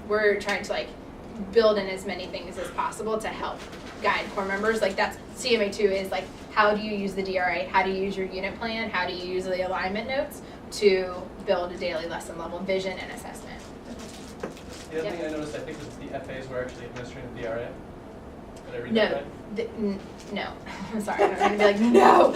we're trying to like build in as many things as possible to help guide core members. Like that's CMA2 is like, how do you use the DRA? How do you use your unit plan? How do you use the alignment notes to build a daily lesson level vision and assessment? The other thing I noticed, I think, was the FAs were actually administering the DRA. Did I read No, that right? no. I'm sorry, I'm going to be like, no.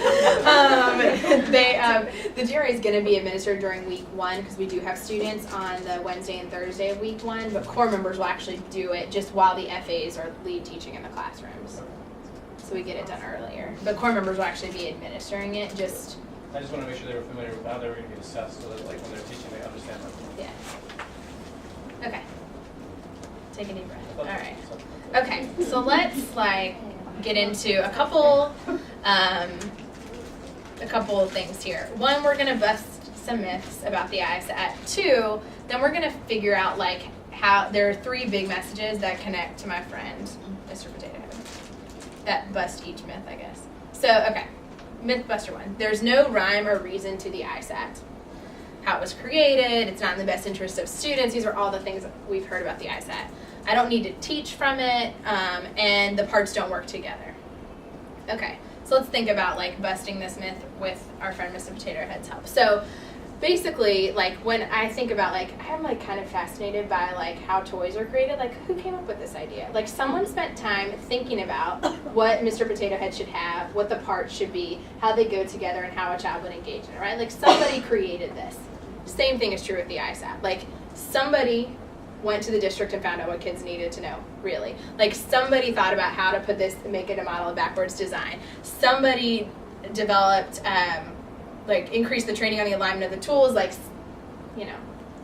The DRA is going to be administered during week 1 because we do have students on the Wednesday and Thursday of week 1, but core members will actually do it just while the FAs are lead teaching in the classrooms. So we get it done earlier. But core members will actually be administering it just... I just want to make sure they were familiar with how they were going to be assessed so that like when they're teaching they understand that. Yeah. Okay. Take a deep breath. All Okay. right. Okay, so let's like get into a couple things here. One, we're gonna bust some myths about the ISAT. 2, then we're gonna figure out like how there are 3 big messages that connect to my friend, Mr. Potato Head, that bust each myth, I guess. So, okay, myth buster 1. There's no rhyme or reason to the ISAT. How it was created, it's not in the best interest of students. These are all the things that we've heard about the ISAT. I don't need to teach from it, and the parts don't work together. Okay, so let's think about like busting this myth with our friend Mr. Potato Head's help. So basically, like when I think about like, I'm like kind of fascinated by like how toys are created. Like who came up with this idea? Like someone spent time thinking about what Mr. Potato Head should have, what the parts should be, how they go together, and how a child would engage in it, right? Like somebody created this. Same thing is true with the ISAT. Like somebody went to the district and found out what kids needed to know, really. Like somebody thought about how to put this, make it a model of backwards design. Somebody developed, like increased the training on the alignment of the tools, like, you know,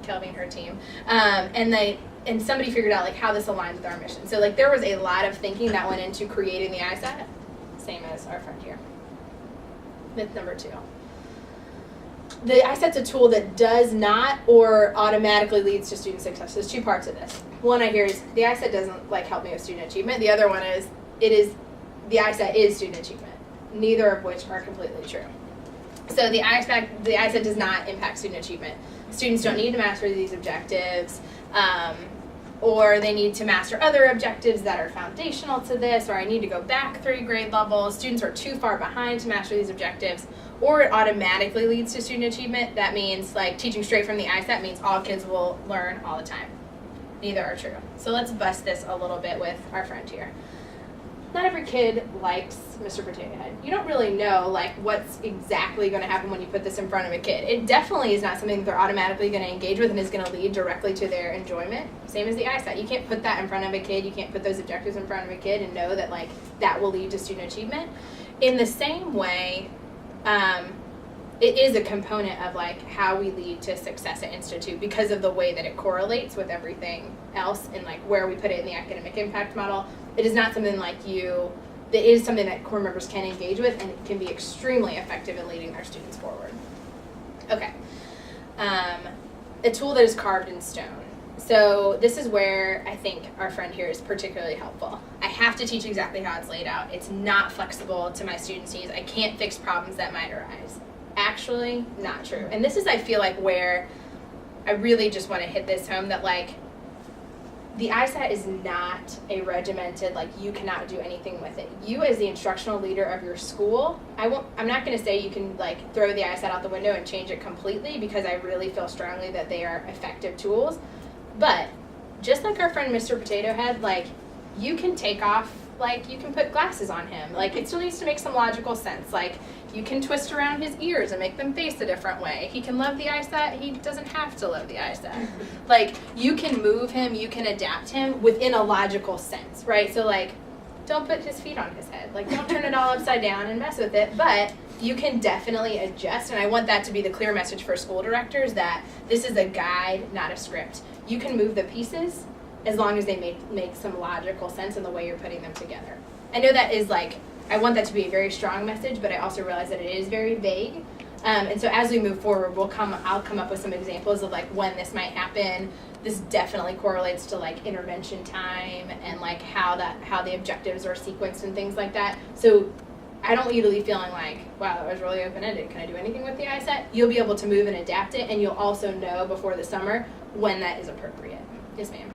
Kelby and her team. And somebody figured out like how this aligned with our mission. So like there was a lot of thinking that went into creating the ISAT, same as our friend here. Myth number 2. The ISAT's a tool that does not or automatically leads to student success. There's 2 parts of this. One I hear is the ISAT doesn't like help me with student achievement. The other one is the ISAT is student achievement. Neither of which are completely true. So the ISAT does not impact student achievement. Students don't need to master these objectives, or they need to master other objectives that are foundational to this, or I need to go back 3 grade levels. Students are too far behind to master these objectives. Or it automatically leads to student achievement. That means like teaching straight from the ISAT means all kids will learn all the time. Neither are true. So let's bust this a little bit with our friend here. Not every kid likes Mr. Potato Head. You don't really know like what's exactly going to happen when you put this in front of a kid. It definitely is not something that they're automatically going to engage with and is going to lead directly to their enjoyment. Same as the ISAT. You can't put that in front of a kid. You can't put those objectives in front of a kid and know that like that will lead to student achievement. In the same way, it is a component of like how we lead to success at Institute because of the way that it correlates with everything else and like where we put it in the academic impact model. It is not something like it is something that core members can engage with and can be extremely effective in leading their students forward. Okay, a tool that is carved in stone. So this is where I think our friend here is particularly helpful. I have to teach exactly how it's laid out. It's not flexible to my students' needs. I can't fix problems that might arise. Actually, not true. And this is, I feel like, where I really just want to hit this home that, like, the ISAT is not a regimented, like, you cannot do anything with it. You, as the instructional leader of your school, I'm not going to say you can, like, throw the ISAT out the window and change it completely because I really feel strongly that they are effective tools. But just like our friend Mr. Potato Head, like, you can take off, like, you can put glasses on him. Like, it still needs to make some logical sense. Like, you can twist around his ears and make them face a different way. He can love the ISAT. He doesn't have to love the ISAT. Like, you can move him, you can adapt him within a logical sense, right? So, like, don't put his feet on his head. Like, don't turn it all upside down and mess with it. But you can definitely adjust, and I want that to be the clear message for school directors that this is a guide, not a script. You can move the pieces as long as they make some logical sense in the way you're putting them together. I know that is like, I want that to be a very strong message, but I also realize that it is very vague. And so as we move forward, I'll come up with some examples of like when this might happen. This definitely correlates to like intervention time and like how the objectives are sequenced and things like that. So I don't want you to leave feeling like, wow, that was really open-ended. Can I do anything with the ISAT? You'll be able to move and adapt it, and you'll also know before the summer when that is appropriate. Yes, ma'am.